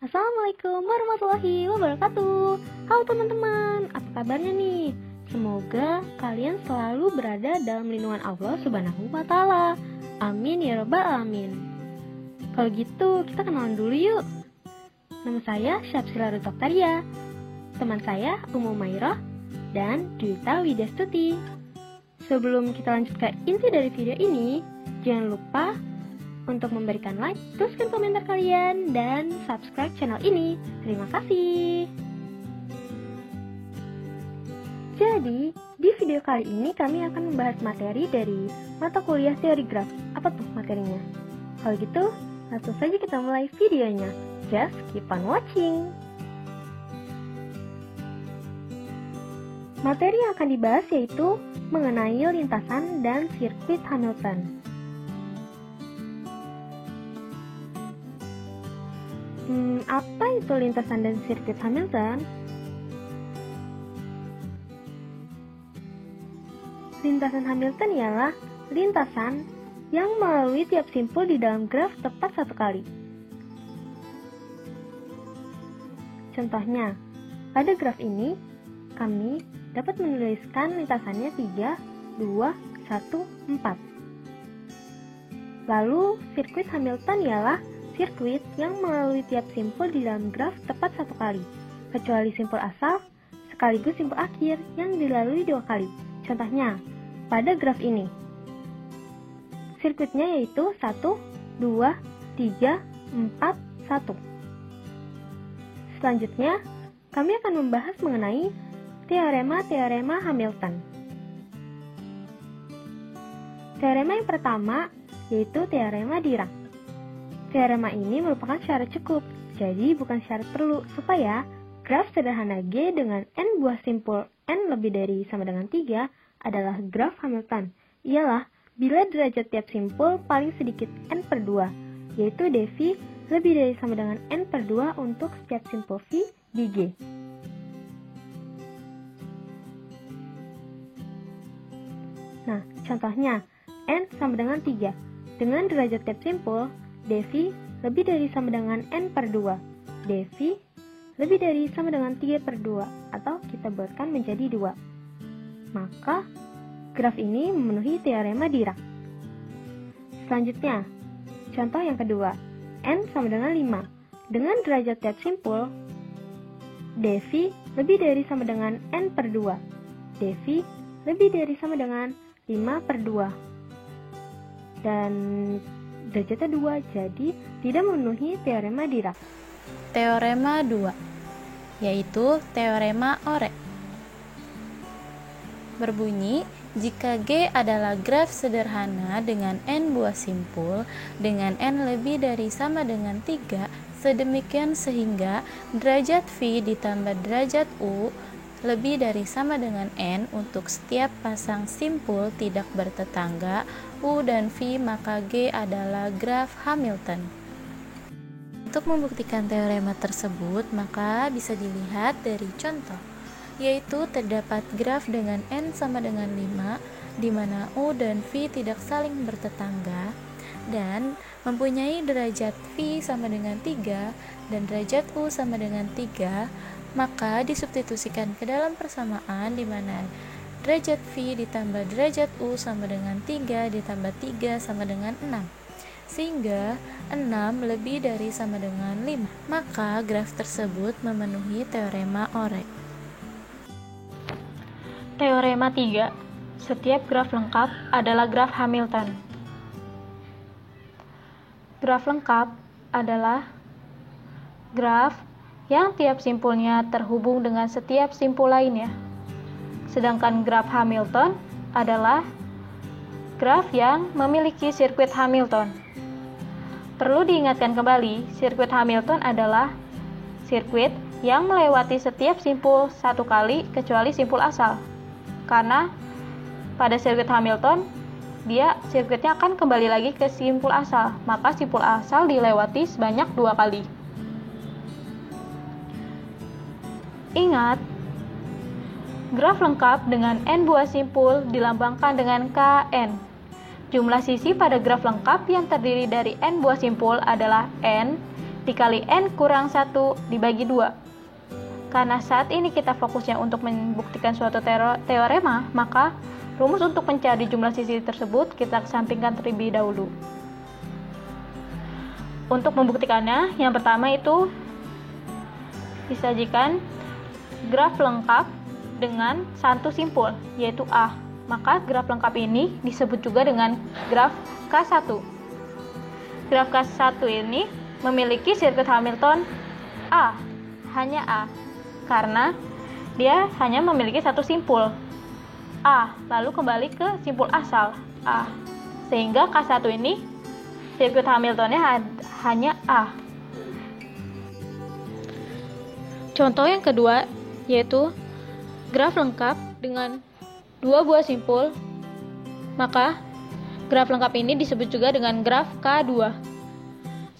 Assalamualaikum warahmatullahi wabarakatuh. Halo teman-teman, apa kabarnya nih? Semoga kalian selalu berada dalam lindungan Allah Subhanahu wa Ta'ala. Amin ya Rabbal Alamin. Kalau gitu, kita kenalan dulu yuk. Nama saya Syapsila Rutoktaria. Teman saya Umu Mairah dan Dwita Widastuti. Sebelum kita lanjut ke inti dari video ini, jangan lupa untuk memberikan like, tuliskan komentar kalian, dan subscribe channel ini. Terima kasih. Jadi, di video kali ini kami akan membahas materi dari mata kuliah teori graf. Apa tuh materinya? Kalau gitu, langsung saja kita mulai videonya. Just keep on watching. Materi yang akan dibahas yaitu mengenai lintasan dan sirkuit Hamilton. Apa itu lintasan dan sirkuit Hamilton? Lintasan Hamilton ialah lintasan yang melalui tiap simpul di dalam graf tepat satu kali. Contohnya, pada graf ini, kami dapat menuliskan lintasannya 3, 2, 1, 4. Lalu, sirkuit Hamilton ialah sirkuit yang melalui tiap simpul di dalam graf tepat satu kali, kecuali simpul asal, sekaligus simpul akhir yang dilalui 2 kali. Contohnya, pada graf ini, sirkuitnya yaitu 1, 2, 3, 4, 1. Selanjutnya, kami akan membahas mengenai teorema-teorema Hamilton. Teorema yang pertama yaitu teorema Dirac. Teorema ini merupakan syarat cukup, jadi bukan syarat perlu, supaya graf sederhana G dengan n buah simpul n lebih dari sama dengan 3 adalah graf Hamilton. Ialah bila derajat tiap simpul paling sedikit n per 2, yaitu dV lebih dari sama dengan n per 2 untuk setiap simpul V di G. Nah, contohnya, n sama dengan 3. Dengan derajat tiap simpul, dV lebih dari sama dengan n per 2. dV lebih dari sama dengan 3 per 2, atau kita buatkan menjadi 2. Maka, graf ini memenuhi teorema Dirac. Selanjutnya, contoh yang kedua, n sama dengan 5. Dengan derajat tiap simpul, dV lebih dari sama dengan n per 2. dV lebih dari sama dengan 5 per 2. Dan derajatnya 2, jadi tidak memenuhi teorema Dirac. Teorema 2, yaitu teorema Ore. Berbunyi, jika G adalah graf sederhana dengan n buah simpul dengan n lebih dari sama dengan 3, sedemikian sehingga derajat V ditambah derajat U lebih dari sama dengan n untuk setiap pasang simpul tidak bertetangga U dan V, maka G adalah graf Hamilton. Untuk membuktikan teorema tersebut, maka bisa dilihat dari contoh, yaitu terdapat graf dengan n sama dengan 5, di mana U dan V tidak saling bertetangga, dan mempunyai derajat V sama dengan 3 dan derajat U sama dengan 3, maka disubstitusikan ke dalam persamaan di mana derajat V ditambah derajat U sama dengan 3 ditambah 3 sama dengan 6. Sehingga 6 lebih dari sama dengan 5. Maka graf tersebut memenuhi teorema Ore. Teorema 3. Setiap graf lengkap adalah graf Hamilton. Graf lengkap adalah graf yang tiap simpulnya terhubung dengan setiap simpul lainnya. Sedangkan graf Hamilton adalah graf yang memiliki sirkuit Hamilton. Perlu diingatkan kembali, sirkuit Hamilton adalah sirkuit yang melewati setiap simpul satu kali kecuali simpul asal. Karena pada sirkuit Hamilton, sirkuitnya akan kembali lagi ke simpul asal, maka simpul asal dilewati sebanyak 2 kali. Ingat, graf lengkap dengan n buah simpul dilambangkan dengan Kn. Jumlah sisi pada graf lengkap yang terdiri dari n buah simpul adalah n dikali N kurang 1 dibagi 2. Karena saat ini kita fokusnya untuk membuktikan suatu teorema, maka rumus untuk mencari jumlah sisi tersebut kita kesampingkan terlebih dahulu. Untuk membuktikannya, yang pertama itu disajikan graf lengkap dengan satu simpul, yaitu A. Maka graf lengkap ini disebut juga dengan graf K1. Graf K1 ini memiliki sirkuit Hamilton A, hanya A, karena dia hanya memiliki satu simpul A, lalu kembali ke simpul asal A, sehingga K1 ini sirkuit Hamiltonnya hanya A. Contoh yang kedua yaitu graf lengkap dengan dua buah simpul, maka graf lengkap ini disebut juga dengan graf K2.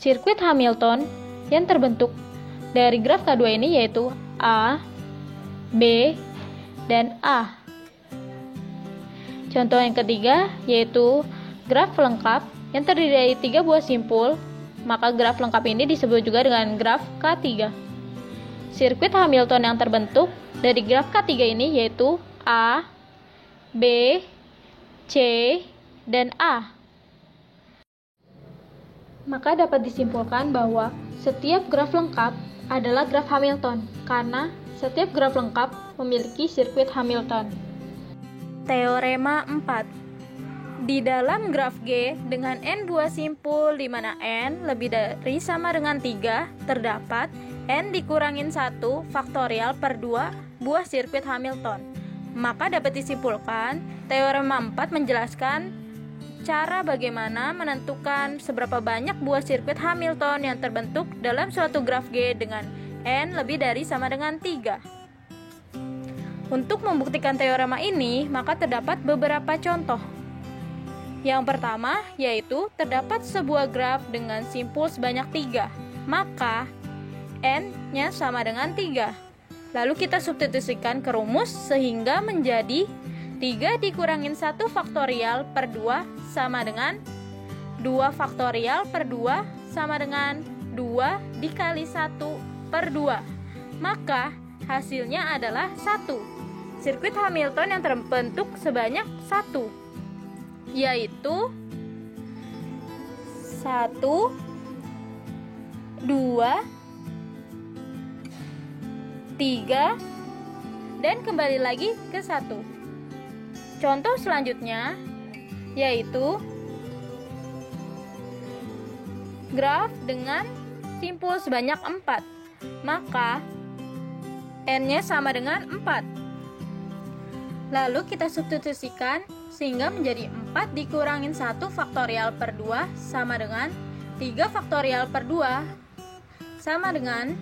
Sirkuit Hamilton yang terbentuk dari graf K2 ini yaitu A, B, dan A. Contoh yang ketiga yaitu graf lengkap yang terdiri dari 3 buah simpul, maka graf lengkap ini disebut juga dengan graf K3. Sirkuit Hamilton yang terbentuk dari graf K3 ini yaitu A, B, C, dan A. Maka dapat disimpulkan bahwa setiap graf lengkap adalah graf Hamilton, karena setiap graf lengkap memiliki sirkuit Hamilton. Teorema 4. Di dalam graf G dengan N buah simpul di mana N lebih dari sama dengan 3, terdapat N dikurangin 1 faktorial per 2 buah sirkuit Hamilton. Maka dapat disimpulkan, teorema 4 menjelaskan cara bagaimana menentukan seberapa banyak buah sirkuit Hamilton yang terbentuk dalam suatu graf G dengan N lebih dari sama dengan 3. Untuk membuktikan teorema ini, maka terdapat beberapa contoh. Yang pertama, yaitu terdapat sebuah graf dengan simpul sebanyak 3, maka N-nya sama dengan 3. Lalu kita substitusikan ke rumus sehingga menjadi 3 dikurangin 1 faktorial per 2 sama dengan 2 faktorial per 2 sama dengan 2 dikali 1 per 2. Maka hasilnya adalah 1. Sirkuit Hamilton yang terbentuk sebanyak 1, yaitu 1, 2, 3, dan kembali lagi ke 1. Contoh selanjutnya yaitu graf dengan simpul sebanyak 4, maka N-nya sama dengan 4. Lalu kita substitusikan sehingga menjadi 4 dikurangin 1 faktorial per 2 sama dengan 3 faktorial per 2 sama dengan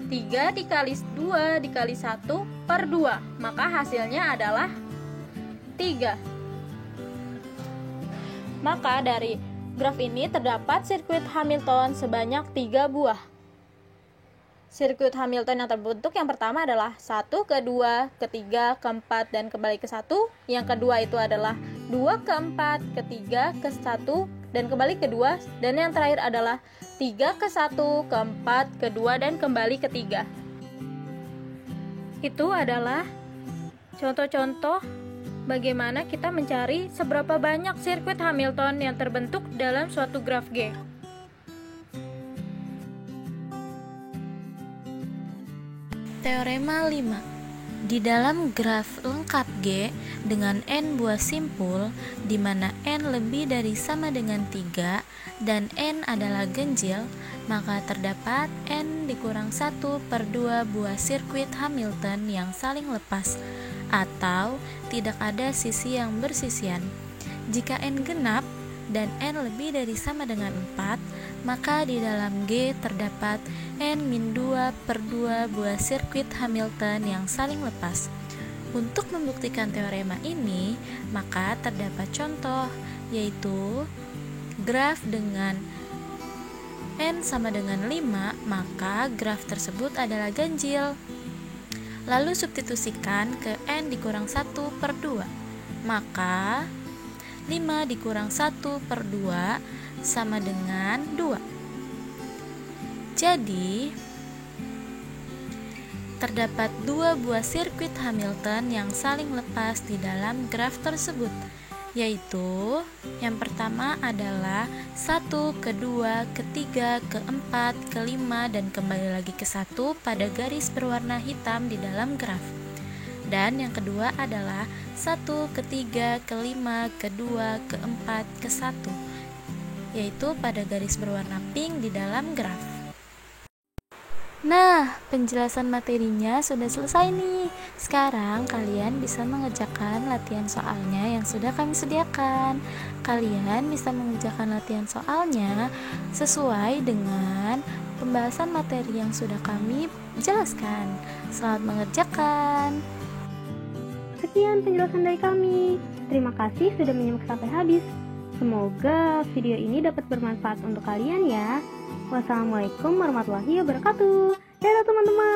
3 dikali 2 dikali 1 per 2. Maka hasilnya adalah 3. Maka dari graf ini terdapat sirkuit Hamilton sebanyak 3 buah. Sirkuit Hamilton yang terbentuk yang pertama adalah 1, kedua, ketiga, keempat, dan kembali ke 1. Yang kedua itu adalah 2, keempat, ketiga, ke 1, dan kembali ke 2. Dan yang terakhir adalah 3 ke 1, keempat, kedua, dan kembali ke 3. Itu adalah contoh-contoh bagaimana kita mencari seberapa banyak sirkuit Hamilton yang terbentuk dalam suatu graf G. Teorema 5. Di dalam graf lengkap G dengan N buah simpul di mana N lebih dari sama dengan 3 dan N adalah ganjil, maka terdapat N dikurang 1 per 2 buah sirkuit Hamilton yang saling lepas atau tidak ada sisi yang bersisian. Jika N genap dan N lebih dari sama dengan 4, maka di dalam G terdapat N-2 per 2 buah sirkuit Hamilton yang saling lepas. Untuk membuktikan teorema ini, maka terdapat contoh, yaitu graf dengan N sama dengan 5, maka graf tersebut adalah ganjil. Lalu substitusikan ke N dikurang 1 per 2, maka 5 dikurang 1 per 2 sama dengan 2. Jadi, terdapat dua buah sirkuit Hamilton yang saling lepas di dalam graf tersebut, yaitu yang pertama adalah 1, kedua, ketiga, keempat, kelima, dan kembali lagi ke 1 pada garis berwarna hitam di dalam graf. Dan yang kedua adalah 1, ketiga, kelima, kedua, keempat, ke-1, yaitu pada garis berwarna pink di dalam graf. Nah, penjelasan materinya sudah selesai nih. Sekarang kalian bisa mengerjakan latihan soalnya yang sudah kami sediakan. Kalian bisa mengerjakan latihan soalnya sesuai dengan pembahasan materi yang sudah kami jelaskan. Selamat mengerjakan. Sekian penjelasan dari kami. Terima kasih sudah menyimak sampai habis. Semoga video ini dapat bermanfaat untuk kalian ya. Wassalamualaikum warahmatullahi wabarakatuh. Dadah teman-teman.